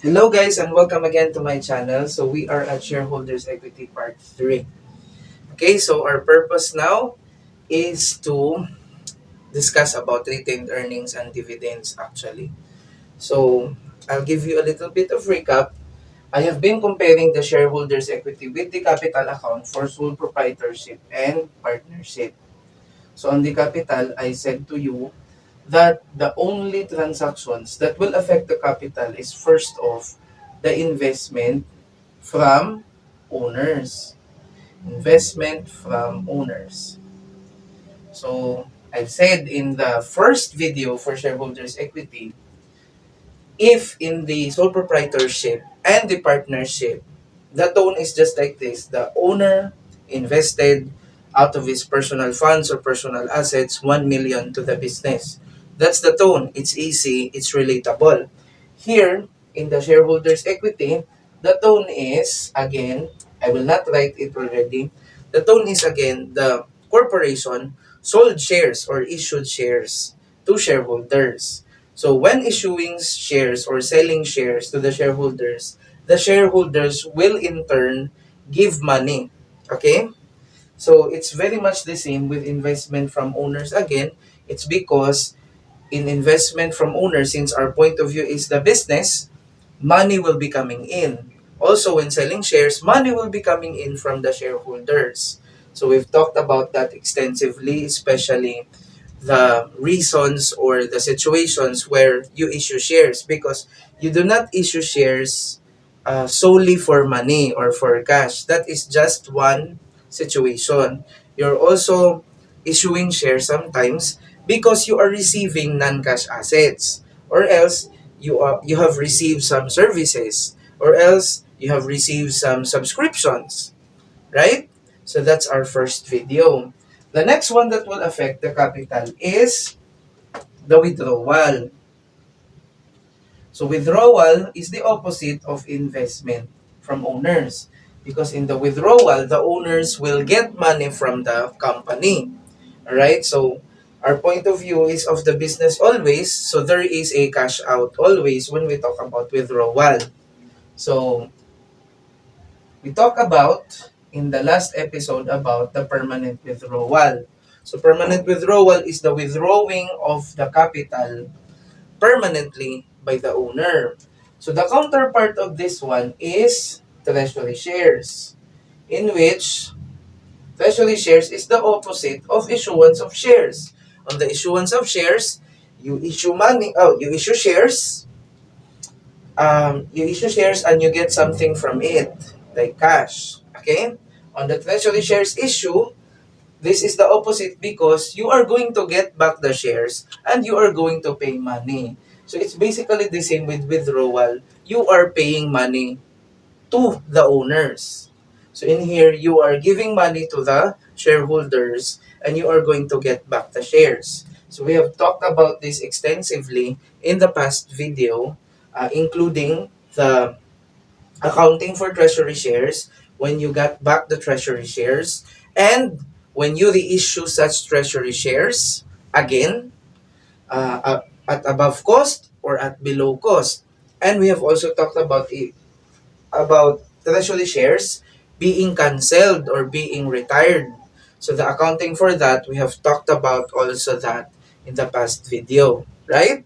Hello guys and welcome again to my channel. So we are at Shareholders Equity Part 3. Okay, so our purpose now is to discuss about retained earnings and dividends actually. So I'll give you a little bit of recap. I have been comparing the shareholders equity with the capital account for sole proprietorship and partnership. So on the capital, I said to you that the only transactions that will affect the capital is first off the investment from owners. Investment from owners. So, I've said in the first video for shareholders equity, if in the sole proprietorship and the partnership, the tone is just like this. The owner invested out of his personal funds or personal assets 1 million to the business. That's the tone. It's easy, it's relatable. Here, in the shareholders equity, the tone is, again, I will not write it already. The tone is, again, the corporation sold shares or issued shares to shareholders. So when issuing shares or selling shares to the shareholders will in turn give money. Okay? So it's very much the same with investment from owners. Again, it's because in investment from owners, since our point of view is the business, money will be coming in. Also, when selling shares, money will be coming in from the shareholders. So we've talked about that extensively, especially the reasons or the situations where you issue shares, because you do not issue shares solely for money or for cash. That is just one situation. You're also issuing shares sometimes because you are receiving non-cash assets, or else you have received some services, or else you have received some subscriptions, right? So that's our first video. The next one that will affect the capital is the withdrawal. So withdrawal is the opposite of investment from owners. Because in the withdrawal, the owners will get money from the company. Alright? So our point of view is of the business always. So there is a cash out always when we talk about withdrawal. So we talked about in the last episode about the permanent withdrawal. So permanent withdrawal is the withdrawing of the capital permanently by the owner. So the counterpart of this one is treasury shares, in which treasury shares is the opposite of issuance of shares. On the issuance of shares, you issue money, you issue shares, and you get something from it, like cash. Okay? On the treasury shares issue, this is the opposite because you are going to get back the shares and you are going to pay money. So it's basically the same with withdrawal. You are paying money to the owners. So in here, you are giving money to the shareholders and you are going to get back the shares. So we have talked about this extensively in the past video, including the accounting for treasury shares, when you got back the treasury shares, and when you reissue such treasury shares again, at above cost or at below cost. And we have also talked about it, about treasury shares being cancelled or being retired. So the accounting for that, we have talked about also that in the past video, right?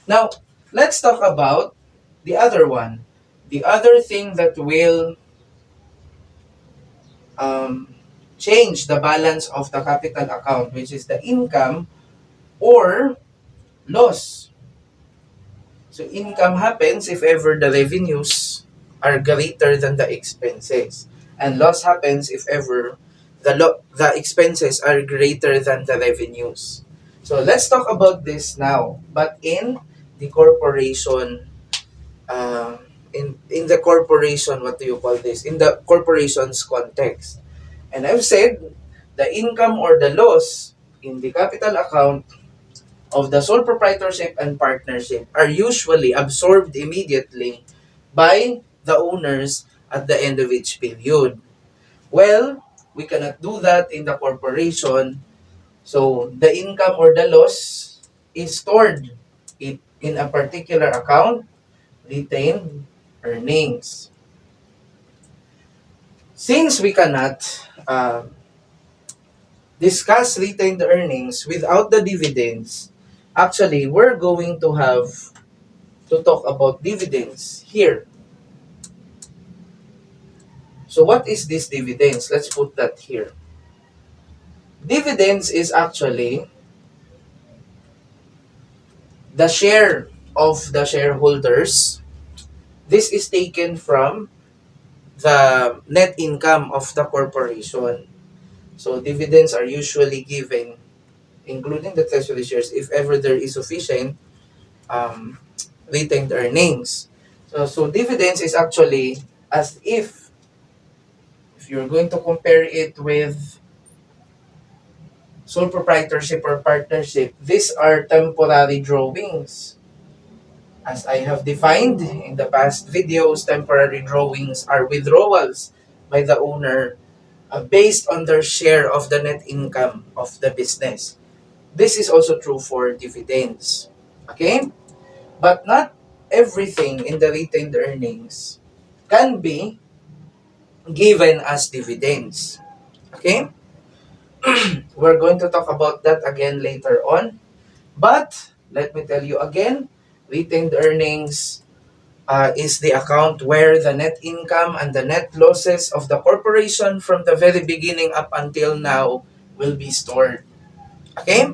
Now, let's talk about the other one. The other thing that will um, change the balance of the capital account, which is the income or loss. So income happens if ever the revenues are greater than the expenses. And loss happens if ever the expenses are greater than the revenues. So let's talk about this now, but in the corporation, uh, in the corporation, what do you call this? In the corporation's context. And I've said the income or the loss in the capital account of the sole proprietorship and partnership are usually absorbed immediately by the owners at the end of each period. Well, we cannot do that in the corporation. So the income or the loss is stored in a particular account, retained, earnings. Since we cannot discuss retained earnings without the dividends, actually, we're going to have to talk about dividends here. So what is this dividends? Let's put that here. Dividends is actually the share of the shareholders. This is taken from the net income of the corporation. So dividends are usually given, including the treasury shares, if ever there is sufficient um, retained earnings. So dividends is actually as if you're going to compare it with sole proprietorship or partnership, these are temporary drawings. As I have defined in the past videos, temporary drawings are withdrawals by the owner based on their share of the net income of the business. This is also true for dividends. Okay? But not everything in the retained earnings can be given as dividends. Okay? We're going to talk about that again later on. But let me tell you again, retained earnings is the account where the net income and the net losses of the corporation from the very beginning up until now will be stored. Okay?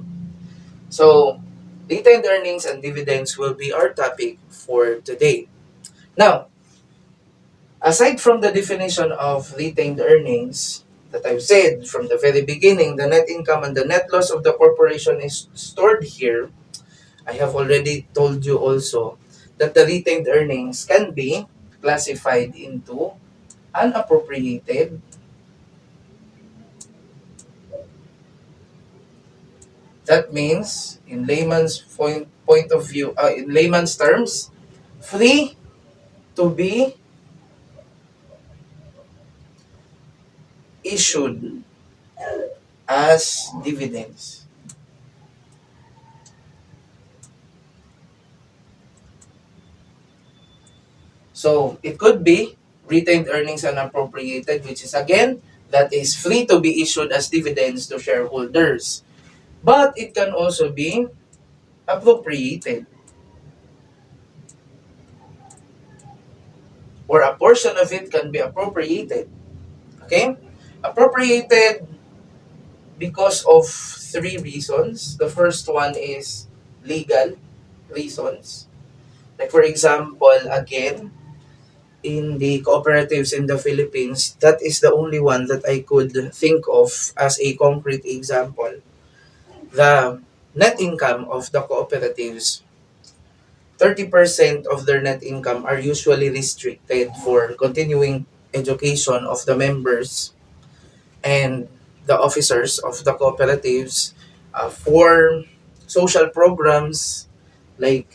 So, retained earnings and dividends will be our topic for today. Now, aside from the definition of retained earnings that I've said from the very beginning, the net income and the net loss of the corporation is stored here. I have already told you also that the retained earnings can be classified into unappropriated. That means, in layman's point of view, in layman's terms, free to be issued as dividends. So it could be retained earnings unappropriated, which is again, that is free to be issued as dividends to shareholders. But it can also be appropriated, or a portion of it can be appropriated. Okay? Appropriated because of three reasons. The first one is legal reasons. Like for example, again, in the cooperatives in the Philippines, that is the only one that I could think of as a concrete example. The net income of the cooperatives, 30% of their net income are usually restricted for continuing education of the members and the officers of the cooperatives, for social programs like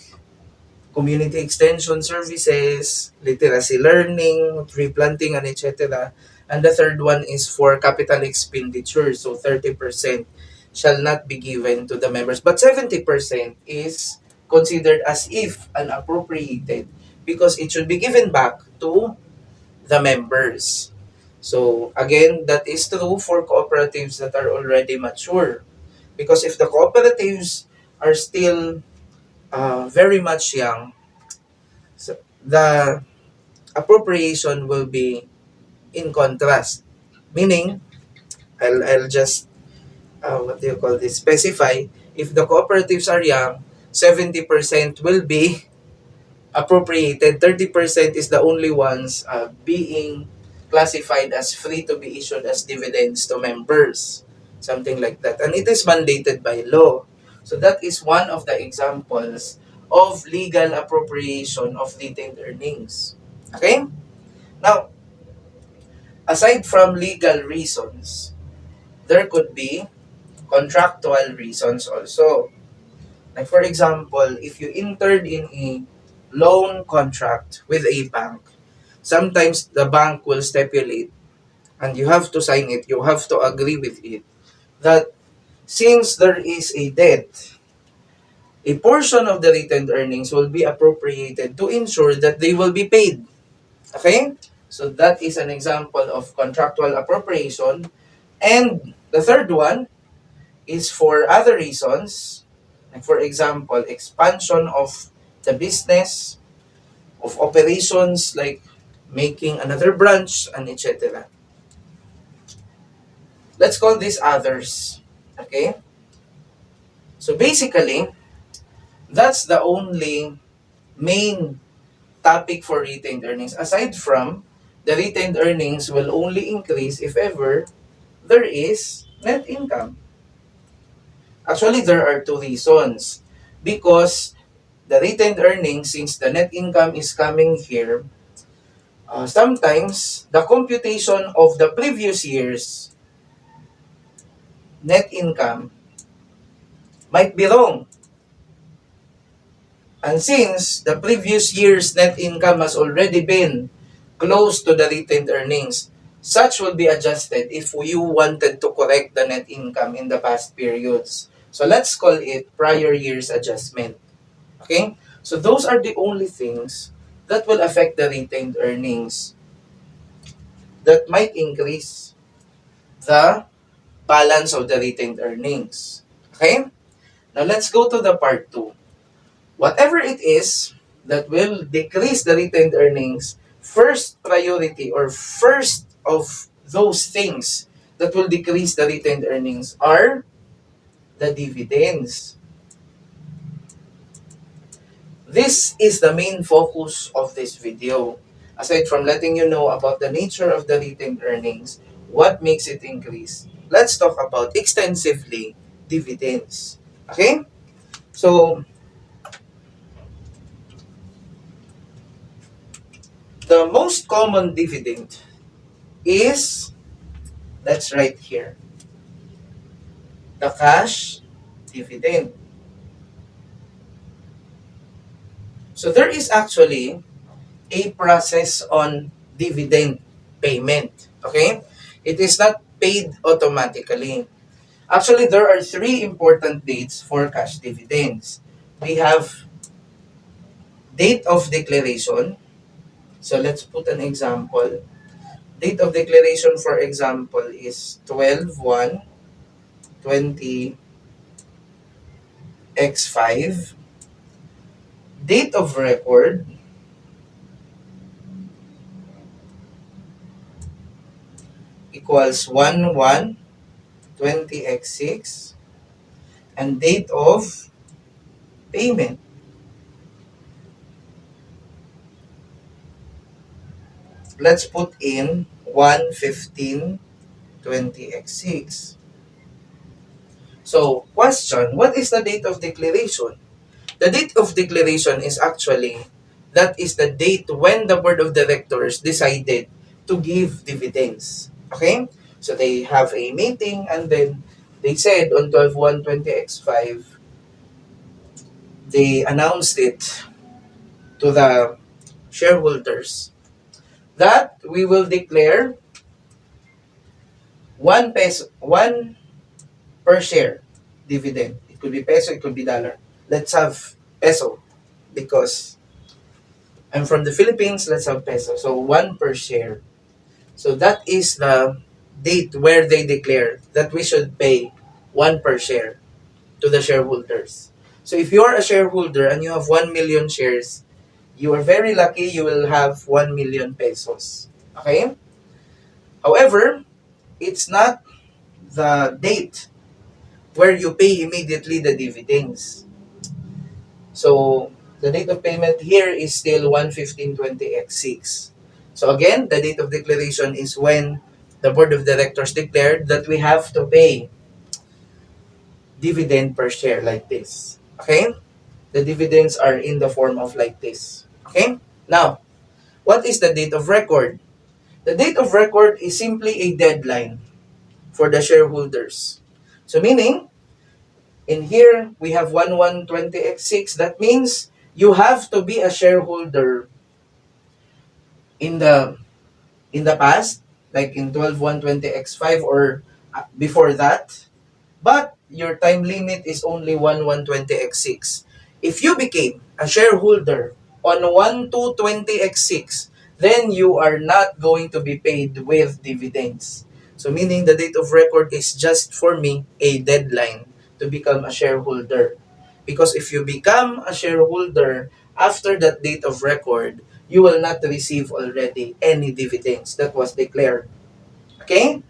community extension services, literacy learning, tree planting, and etc. And the third one is for capital expenditure. So 30% shall not be given to the members. But 70% is considered as if unappropriated because it should be given back to the members. So again, that is true for cooperatives that are already mature. Because if the cooperatives are still very much young, so the appropriation will be in contrast. Meaning, I'll just, what do you call this, specify, if the cooperatives are young, 70% will be appropriated, 30% is the only ones being classified as free to be issued as dividends to members. Something like that. And it is mandated by law. So that is one of the examples of legal appropriation of retained earnings. Okay? Now, aside from legal reasons, there could be contractual reasons also. Like for example, if you entered in a loan contract with a bank, sometimes the bank will stipulate, and you have to sign it, you have to agree with it, that since there is a debt, a portion of the retained earnings will be appropriated to ensure that they will be paid. Okay? So that is an example of contractual appropriation. And the third one is for other reasons, like for example, expansion of the business, of operations, like making another branch, and etc. Let's call these others. Okay? So basically, that's the only main topic for retained earnings. Aside from, the retained earnings will only increase if ever there is net income. Actually, there are two reasons. Because the retained earnings, since the net income is coming here, sometimes the computation of the previous year's net income might be wrong. And since the previous year's net income has already been close to the retained earnings, such will be adjusted if you wanted to correct the net income in the past periods. So let's call it prior year's adjustment. Okay? So those are the only things that will affect the retained earnings that might increase the balance of the retained earnings. Okay? Now let's go to the part 2. Whatever it is that will decrease the retained earnings, first priority or first of those things that will decrease the retained earnings are the dividends. This is the main focus of this video. Aside from letting you know about the nature of the retained earnings, what makes it increase, let's talk about extensively dividends. Okay? So, the most common dividend is, that's right here, the cash dividend. So, there is actually a process on dividend payment. Okay? It is not paid automatically. Actually, there are three important dates for cash dividends. We have date of declaration. So let's put an example. Date of declaration, for example, is 12/1/20x5. Date of record equals 1/1/20x6. And date of payment, let's put in 1/15/20x6. So, question, what is the date of declaration? The date of declaration is actually, that is the date when the board of directors decided to give dividends. Okay? So they have a meeting and then they said on 12/1/20x5, they announced it to the shareholders that we will declare 1 peso, 1 per share dividend. It could be peso, it could be dollar. Let's have peso because I'm from the Philippines, let's have peso. So 1 per share. So that is the date where they declare that we should pay 1 per share to the shareholders. So if you are a shareholder and you have 1 million shares, you are very lucky you will have 1 million pesos. Okay? However, it's not the date where you pay immediately the dividends. So, the date of payment here is still 1/15/20x6. So again, the date of declaration is when the board of directors declared that we have to pay dividend per share like this. Okay? The dividends are in the form of like this. Okay? Now, what is the date of record? The date of record is simply a deadline for the shareholders. So meaning, in here, we have 1/1/20x6. That means you have to be a shareholder in the past, like in 12/1/20x5 or before that. But your time limit is only 1/1/20x6. If you became a shareholder on 1/2/20x6, then you are not going to be paid with dividends. So meaning the date of record is just for me a deadline to become a shareholder. Because if you become a shareholder after that date of record, you will not receive already any dividends that was declared. Okay?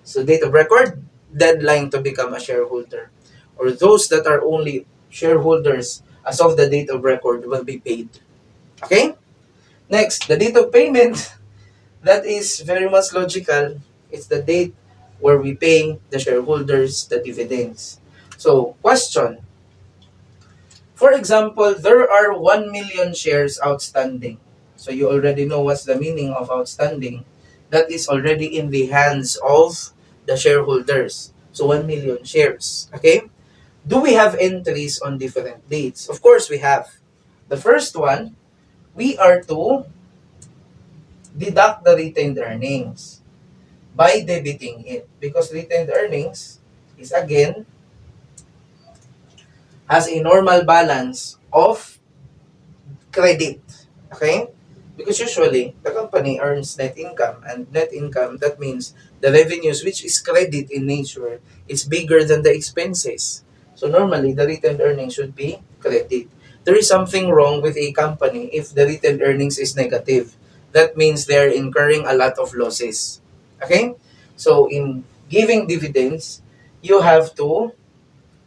So date of record, deadline to become a shareholder. Or those that are only shareholders as of the date of record will be paid. Okay? Next, the date of payment, that is very much logical. It's the date where we pay the shareholders the dividends. So, question. For example, there are 1 million shares outstanding. So you already know what's the meaning of outstanding. That is already in the hands of the shareholders. So 1 million shares. Okay? Do we have entries on different dates? Of course we have. The first one, we are to deduct the retained earnings by debiting it. Because retained earnings is again has a normal balance of credit. Okay? Because usually, the company earns net income. And net income, that means the revenues, which is credit in nature, is bigger than the expenses. So normally, the retained earnings should be credit. There is something wrong with a company if the retained earnings is negative. That means they're incurring a lot of losses. Okay? So in giving dividends, you have to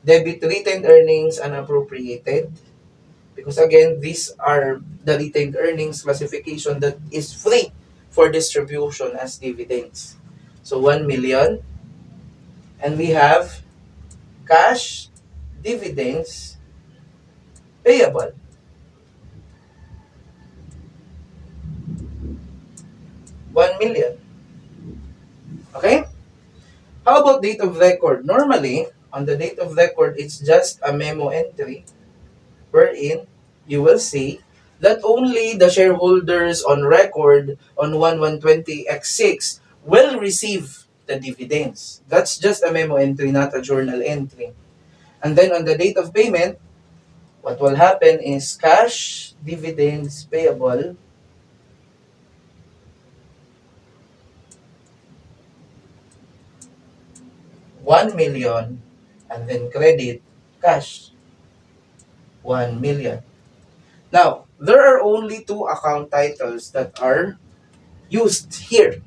debit retained earnings unappropriated, because again, these are the retained earnings classification that is free for distribution as dividends. So 1 million. And we have cash dividends payable. 1 million. Okay? How about date of record? Normally, on the date of record, it's just a memo entry wherein you will see that only the shareholders on record on 1/1/20X6 will receive the dividends. That's just a memo entry, not a journal entry. And then on the date of payment, what will happen is cash dividends payable 1 million, and then credit cash 1 million. Now, there are only two account titles that are used here.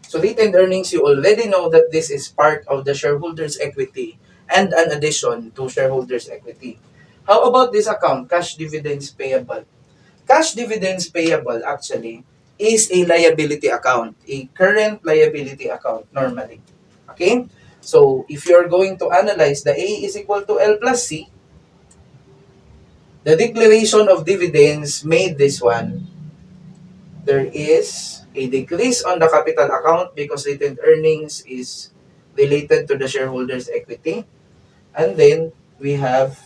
So retained earnings, you already know that this is part of the shareholders' equity and an addition to shareholders' equity. How about this account, cash dividends payable? Cash dividends payable actually is a liability account, a current liability account normally. Okay? So if you're going to analyze the A is equal to L plus C, the declaration of dividends made this one, there is a decrease on the capital account because retained earnings is related to the shareholders' equity. And then we have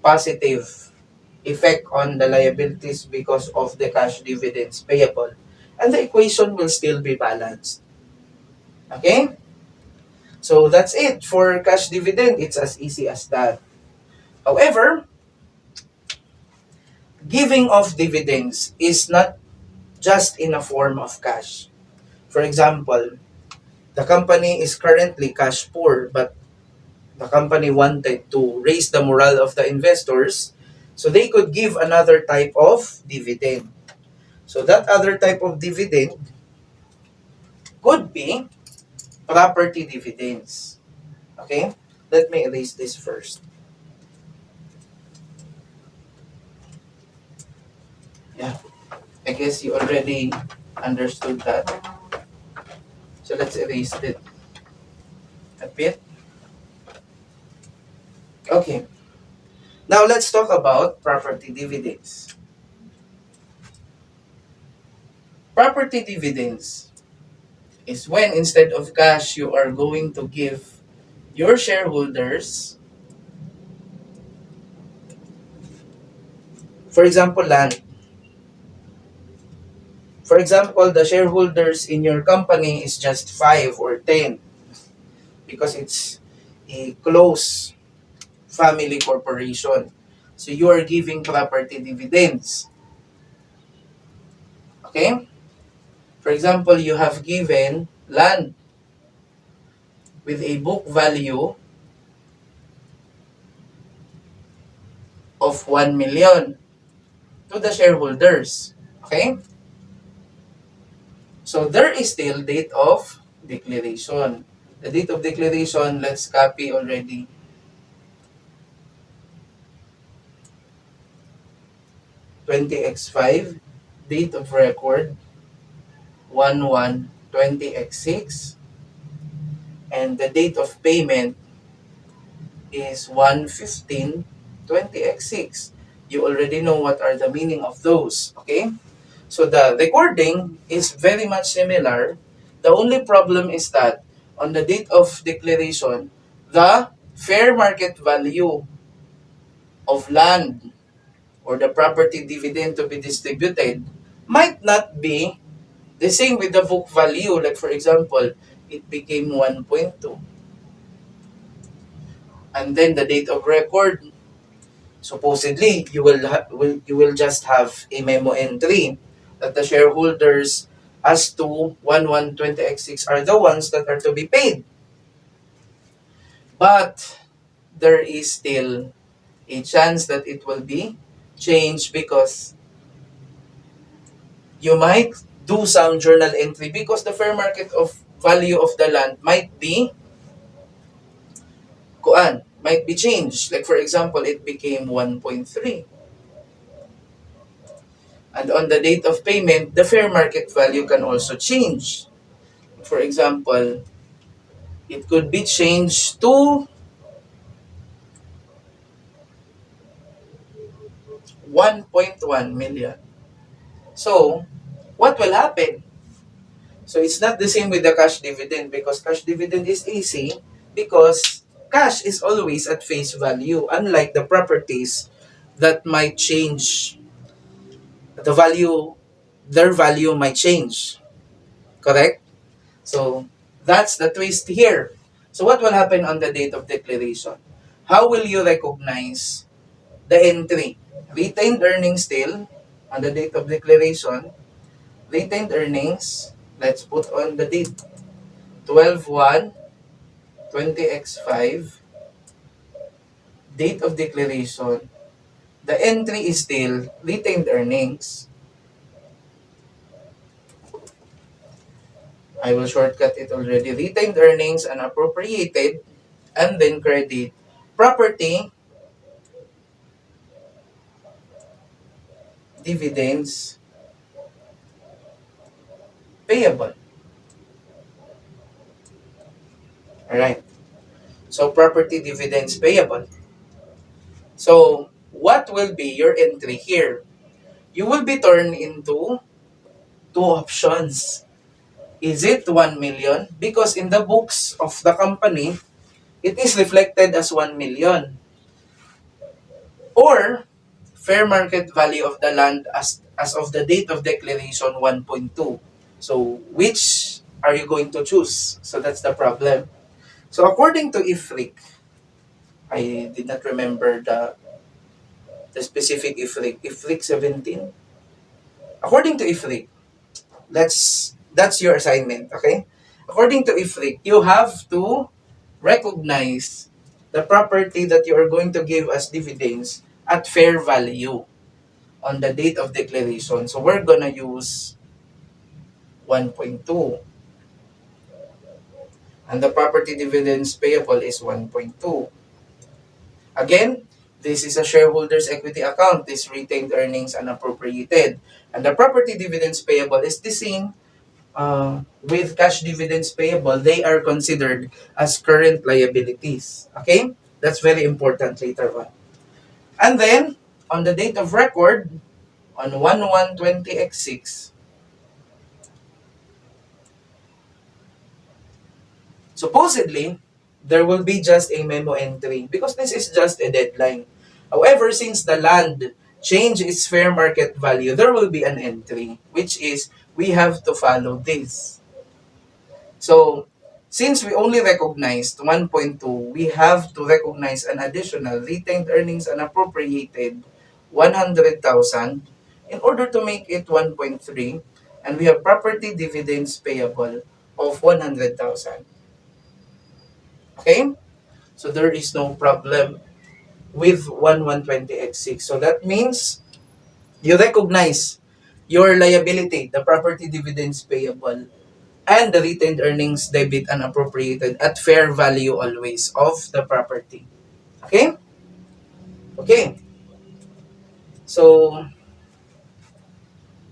positive effect on the liabilities because of the cash dividends payable. And the equation will still be balanced. Okay? So that's it for cash dividend. It's as easy as that. However, giving of dividends is not just in a form of cash. For example, the company is currently cash poor, but the company wanted to raise the morale of the investors, so they could give another type of dividend. So that other type of dividend could be property dividends. Okay? Let me erase this first. Yeah, I guess you already understood that. So let's erase it a bit. Okay. Now let's talk about property dividends. Property dividends is when instead of cash, you are going to give your shareholders, for example, land. For example, the shareholders in your company is just 5 or 10 because it's a close family corporation. So you are giving property dividends. Okay? For example, you have given land with a book value of 1 million to the shareholders. Okay? So there is still date of declaration. The date of declaration, let's copy already. 20x5, date of record 11/20x6, and the date of payment is 1/15/20x6. You already know what are the meaning of those, okay? So the recording is very much similar. The only problem is that on the date of declaration, the fair market value of land or the property dividend to be distributed might not be the same with the book value. Like for example, it became 1.2. And then the date of record, supposedly you will just have a memo entry that the shareholders as to 11/20x6 are the ones that are to be paid. But there is still a chance that it will be changed because you might do some journal entry because the fair market of value of the land might be changed. Like for example, it became 1.3. And on the date of payment, the fair market value can also change. For example, it could be changed to 1.1 million. So, what will happen? So, it's not the same with the cash dividend because cash dividend is easy because cash is always at face value, unlike the properties that might change the value, their value might change. Correct? So, that's the twist here. So, what will happen on the date of declaration? How will you recognize the entry? Retained earnings still on the date of declaration. Retained earnings, let's put on the date 12/1/20x5. Date of declaration. The entry is still retained earnings. I will shortcut it already. Retained earnings unappropriated and then credit property dividends payable. Alright. So property dividends payable. So what will be your entry here? You will be turned into two options. Is it 1 million? Because in the books of the company, it is reflected as 1 million. Or fair market value of the land as of the date of declaration 1.2. So which are you going to choose? So that's the problem. So according to IFRIC, I did not remember the specific IFRIC. IFRIC 17. According to IFRIC, that's your assignment, okay? According to IFRIC, you have to recognize the property that you are going to give as dividends at fair value on the date of declaration. So we're gonna use 1.2. And the property dividends payable is 1.2. Again, this is a shareholders equity account. This retained earnings unappropriated. And the property dividends payable is the same with cash dividends payable. They are considered as current liabilities. Okay? That's very important later on. And then, on the date of record, on 1/1/20x6, supposedly, there will be just a memo entry because this is just a deadline. However, since the land changed its fair market value, there will be an entry, which is we have to follow this. So, since we only recognized 1.2, we have to recognize an additional retained earnings unappropriated 100,000 in order to make it 1.3. And we have property dividends payable of 100,000. Okay? So there is no problem with 1120x6. So that means you recognize your liability, the property dividends payable, and the retained earnings debit and appropriated at fair value always of the property. Okay? Okay. So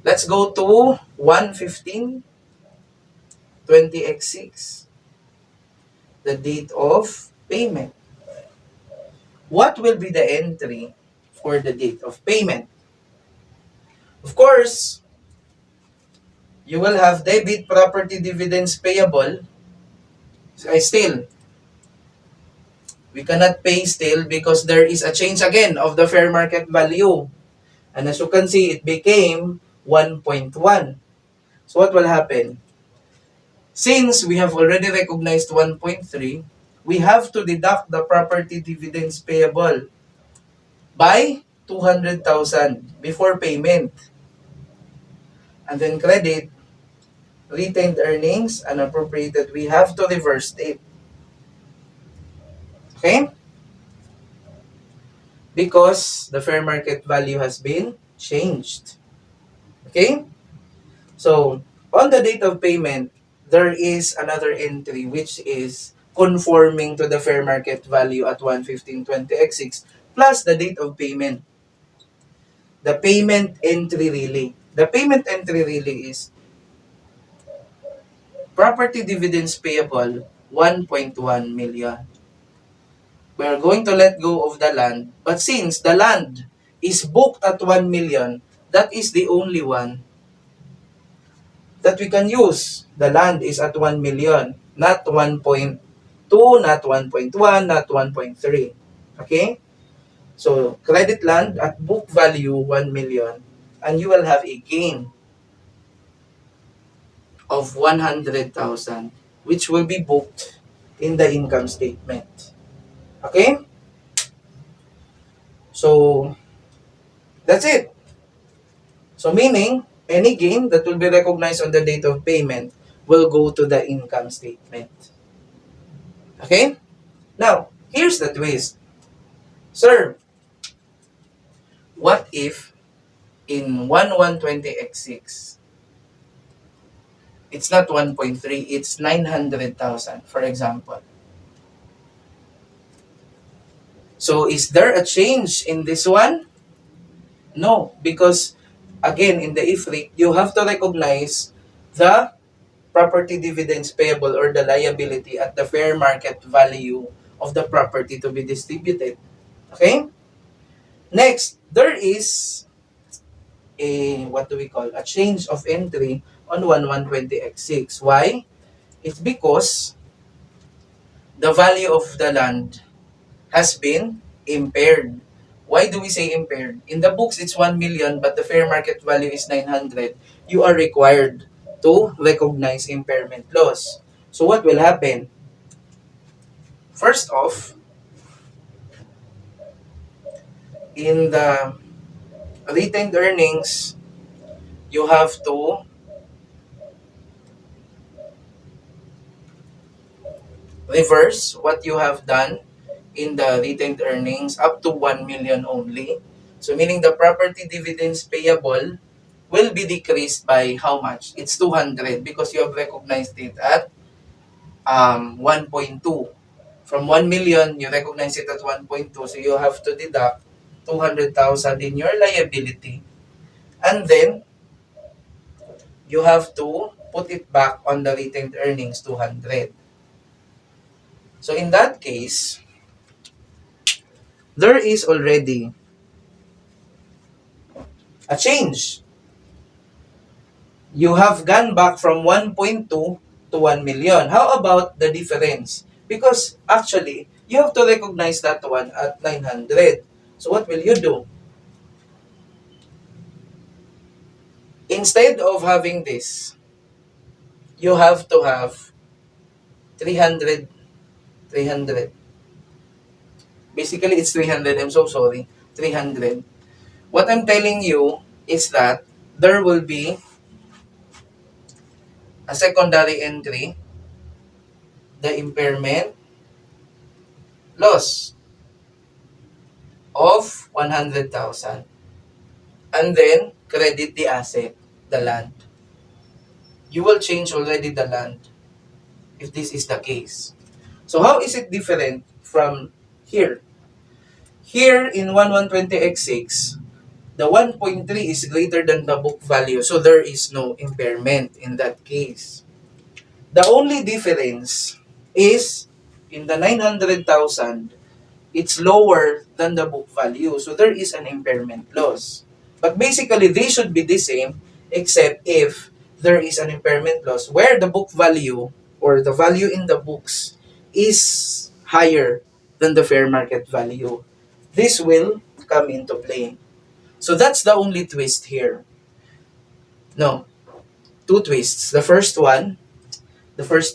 let's go to 11520x6, the date of payment. What will be the entry for the date of payment? Of course, you will have debit property dividends payable. Still, we cannot pay still because there is a change again of the fair market value. And as you can see, it became 1.1. So what will happen? Since we have already recognized 1.3, we have to deduct the property dividends payable by 200,000 before payment. And then credit retained earnings and appropriated. We have to reverse it. Okay? Because the fair market value has been changed. Okay? So, on the date of payment, there is another entry which is conforming to the fair market value at 11520x6 plus the date of payment. The payment entry really. The payment entry really is property dividends payable 1.1 million. We are going to let go of the land, but since the land is booked at 1 million, that is the only one that we can use. The land is at 1 million, not 1.2, not 1.1, not 1.3. Okay? So, credit land at book value 1 million, and you will have a gain of 100,000, which will be booked in the income statement. Okay? So, that's it. So, meaning, any gain that will be recognized on the date of payment will go to the income statement. Okay? Now, here's the twist. Sir, what if in 1120x6, it's not 1.3, it's 900,000, for example. So, is there a change in this one? No, because again, in the IFRIC, you have to recognize the property dividends payable or the liability at the fair market value of the property to be distributed. Okay? Next, there is a, what do we call, a change of entry on 1120x6. Why? It's because the value of the land has been impaired. Why do we say impaired? In the books, it's 1 million, but the fair market value is 900. You are required to recognize impairment loss. So what will happen? First off, in the retained earnings, you have to reverse what you have done in the retained earnings up to 1 million only. So meaning the property dividends payable will be decreased by how much? It's 200 because you have recognized it at 1.2. From 1 million, you recognize it at 1.2. So you have to deduct 200,000 in your liability. And then, you have to put it back on the retained earnings, 200. So in that case, there is already a change. You have gone back from 1.2 to 1 million. How about the difference? Because actually, you have to recognize that one at 900. So what will you do? Instead of having this, you have to have 300, 300. Basically, it's 300. I'm so sorry. 300. What I'm telling you is that there will be a secondary entry, the impairment loss of 100,000, and then credit the asset, the land. You will change already the land if this is the case. So how is it different from here? Here in 1120x6, the 1.3 is greater than the book value, so there is no impairment in that case. The only difference is in the 900,000, it's lower than the book value, so there is an impairment loss. But basically, they should be the same, except if there is an impairment loss where the book value or the value in the books is higher than the fair market value. This will come into play. So that's the only twist here. No, two twists. The first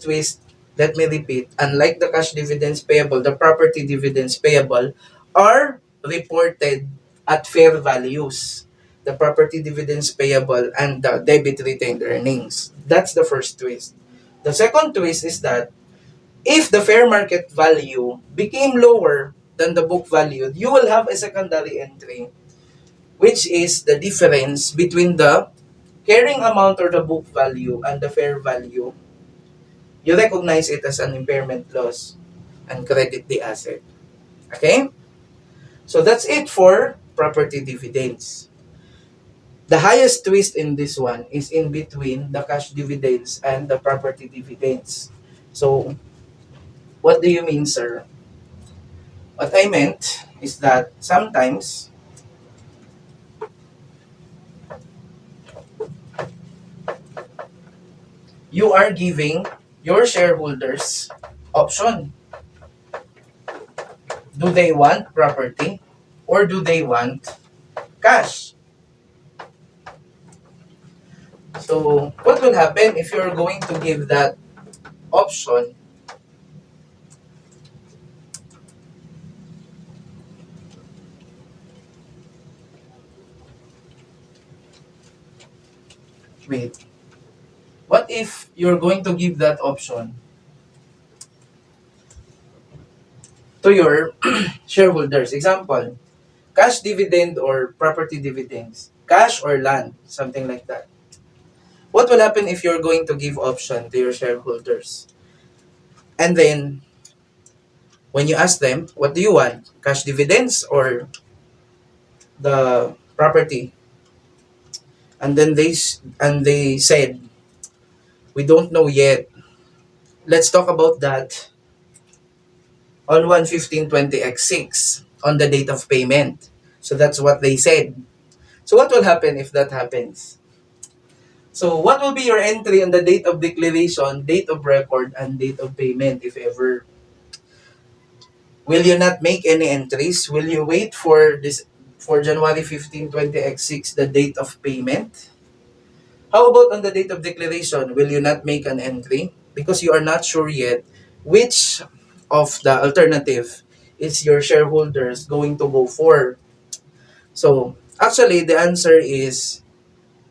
twist, let me repeat, unlike the cash dividends payable, the property dividends payable are reported at fair values. The property dividends payable and the debit retained earnings. That's the first twist. The second twist is that if the fair market value became lower than the book value, you will have a secondary entry, which is the difference between the carrying amount or the book value and the fair value. You recognize it as an impairment loss and credit the asset. Okay? So that's it for property dividends. The highest twist in this one is in between the cash dividends and the property dividends. So, what do you mean, sir? What I meant is that sometimes you are giving your shareholders option. Do they want property or do they want cash? So, what will happen if you're going to give that option? Wait. What if you're going to give that option to your shareholders? Example, cash dividend or property dividends, cash or land, something like that. What will happen if you're going to give option to your shareholders? And then, when you ask them, what do you want? Cash dividends or the property? And then they said, we don't know yet. Let's talk about that on 1/15/20x6 on the date of payment. So that's what they said. So what will happen if that happens? So what will be your entry on the date of declaration, date of record, and date of payment, if ever? Will you not make any entries? Will you wait for this for January 15, 20x6, the date of payment? How about on the date of declaration? Will you not make an entry? Because you are not sure yet which of the alternative is your shareholders going to go for. So, actually, the answer is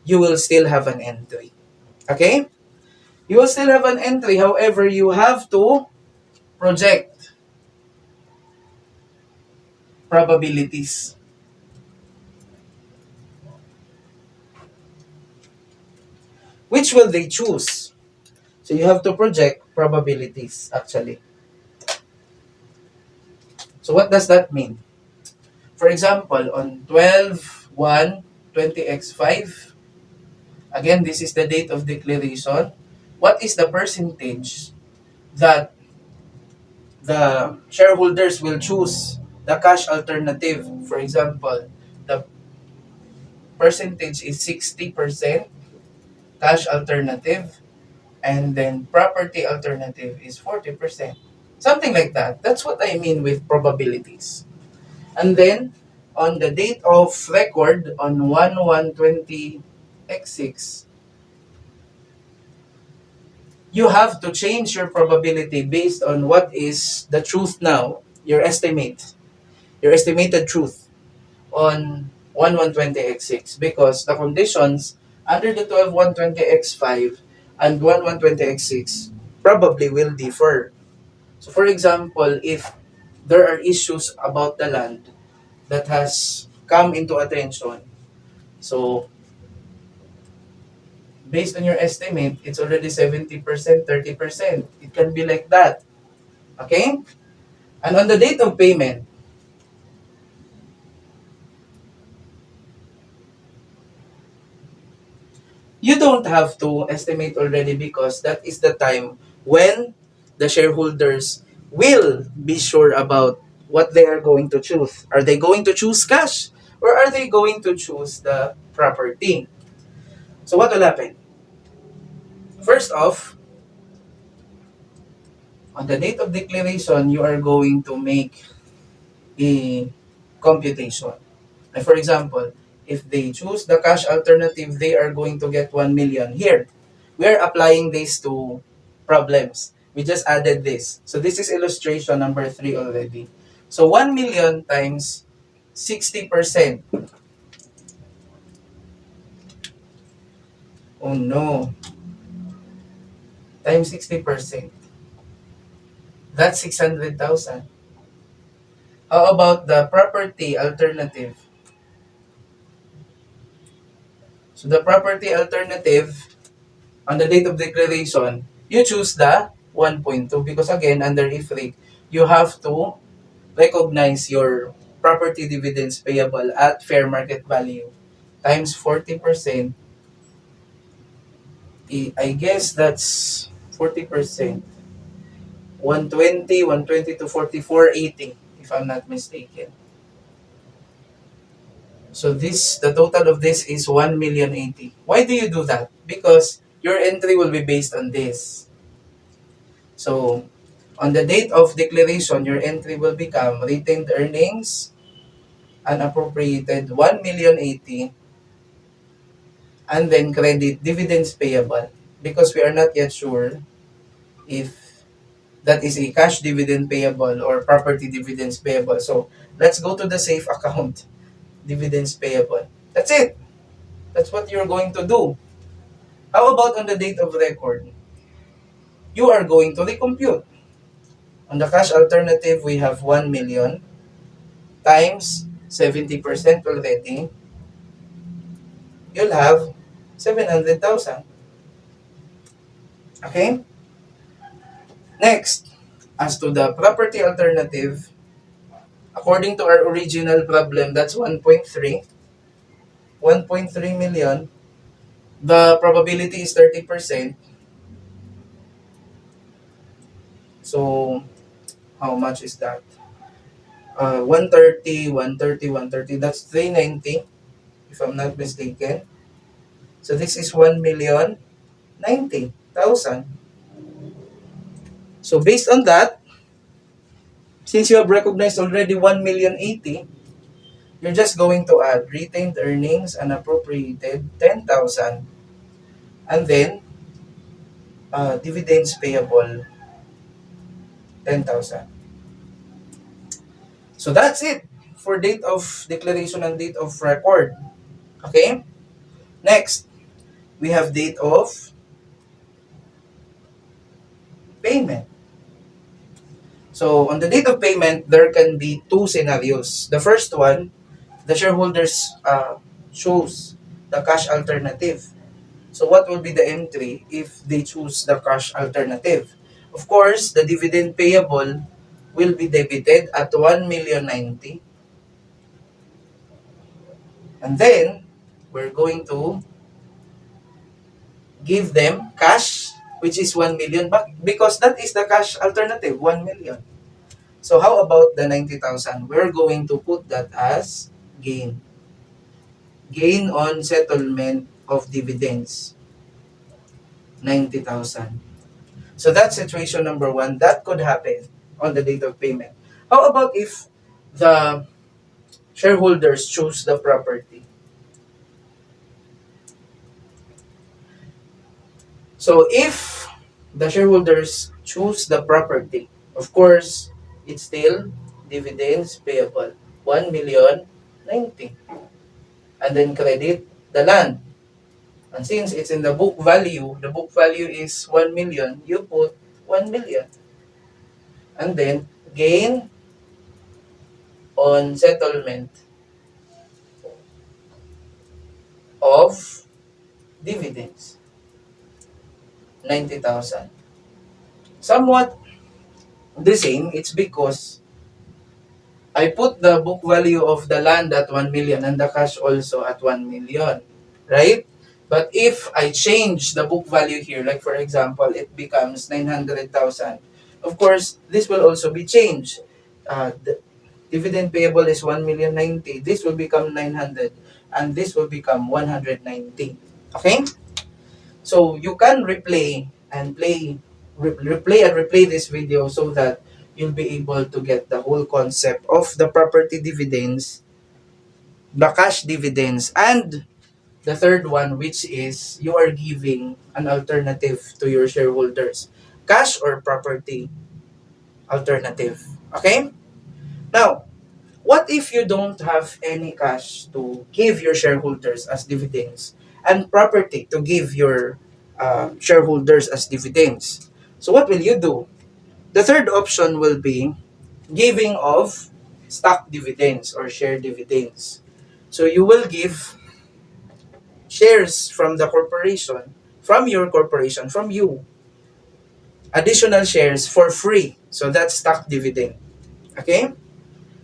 you will still have an entry. Okay? You will still have an entry. However, you have to project probabilities. Which will they choose? So, you have to project probabilities, actually. So, what does that mean? For example, on 12/1/20x5, again, this is the date of declaration. What is the percentage that the shareholders will choose the cash alternative? For example, the percentage is 60% cash alternative, and then property alternative is 40%. Something like that. That's what I mean with probabilities. And then, on the date of record on 1/1/20x6, you have to change your probability based on what is the truth now, your estimated truth on 1/1/20x6, because the conditions under the 12/1/20x5 and 120x6 probably will differ. So for example, if there are issues about the land that has come into attention, so based on your estimate, it's already 70%, 30%. It can be like that. Okay? And on the date of payment, you don't have to estimate already because that is the time when the shareholders will be sure about what they are going to choose. Are they going to choose cash or are they going to choose the property? So what will happen? First off, on the date of declaration, you are going to make a computation. Like for example, if they choose the cash alternative, they are going to get 1 million. Here, we are applying this to problems. We just added this. So this is illustration number 3 already. So 1 million times 60%. Oh no. Times 60%. That's 600,000. How about the property alternative? So the property alternative, on the date of declaration, you choose the 1.2 because again, under IFRIC, you have to recognize your property dividends payable at fair market value times 40%. I guess that's 40%. 120, 120 to 4480, if I'm not mistaken. So this, the total of this is 1,080,000. Why do you do that? Because your entry will be based on this. So on the date of declaration, your entry will become retained earnings unappropriated 1,080,000 and then credit dividends payable because we are not yet sure if that is a cash dividend payable or property dividends payable. So let's go to the safe account, dividends payable. That's it. That's what you're going to do. How about on the date of record? You are going to recompute. On the cash alternative, we have 1 million times 70% already. You'll have 700,000. Okay? Next, as to the property alternative, according to our original problem, that's 1.3. 1.3 million. The probability is 30%. So, how much is that? 130, 130, 130. That's 390, if I'm not mistaken. So, this is 1,090,000. So, based on that, since you have recognized already 1,080,000, you're just going to add retained earnings and appropriated 10,000 and then dividends payable 10,000. So that's it for date of declaration and date of record. Okay? Next, we have date of payment. So on the date of payment, there can be two scenarios. The first one, the shareholders choose the cash alternative. So what will be the entry if they choose the cash alternative? Of course, the dividend payable will be debited at 1,090,000. And then, we're going to give them cash, which is 1 million, but because that is the cash alternative, 1 million. So how about the 90,000? We're going to put that as gain. Gain on settlement of dividends, 90,000. So that's situation number one. That could happen on the date of payment. How about if the shareholders choose the property? So if the shareholders choose the property, of course, it's still dividends payable, 1,090,000. And then credit the land. And since it's in the book value is 1 million, you put 1 million. And then, gain on settlement of dividends, 90,000. Somewhat the same, it's because I put the book value of the land at 1 million and the cash also at 1 million, right? But if I change the book value here, like for example, it becomes 900,000, of course, this will also be changed. The dividend payable is 1,090,000. This will become 900 and this will become 190. Okay? So you can replay and replay this video so that you'll be able to get the whole concept of the property dividends, the cash dividends, and the third one, which is you are giving an alternative to your shareholders. Cash or property alternative. Okay? Now, what if you don't have any cash to give your shareholders as dividends and property to give your shareholders as dividends? So what will you do? The third option will be giving of stock dividends or share dividends. So you will give shares from the corporation, from your corporation, from you, additional shares for free. So that's stock dividend. Okay?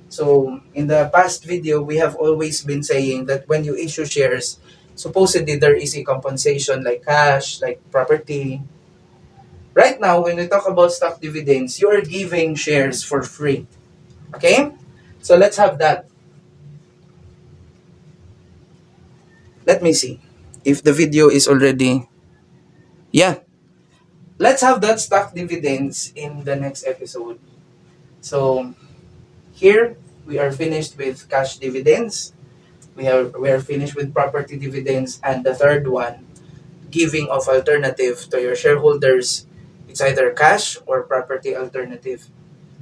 So in the past video, we have always been saying that when you issue shares, supposedly there is a compensation like cash, like property. Right now, when we talk about stock dividends, you are giving shares for free. Okay? So let's have that. Let me see if the video is already. Yeah. Let's have that stock dividends in the next episode. So here we are finished with cash dividends. We are finished with property dividends, and the third one, giving of alternative to your shareholders. It's either cash or property alternative.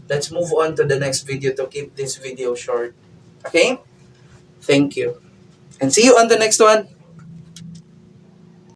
Let's move on to the next video to keep this video short. Okay? Thank you. And see you on the next one.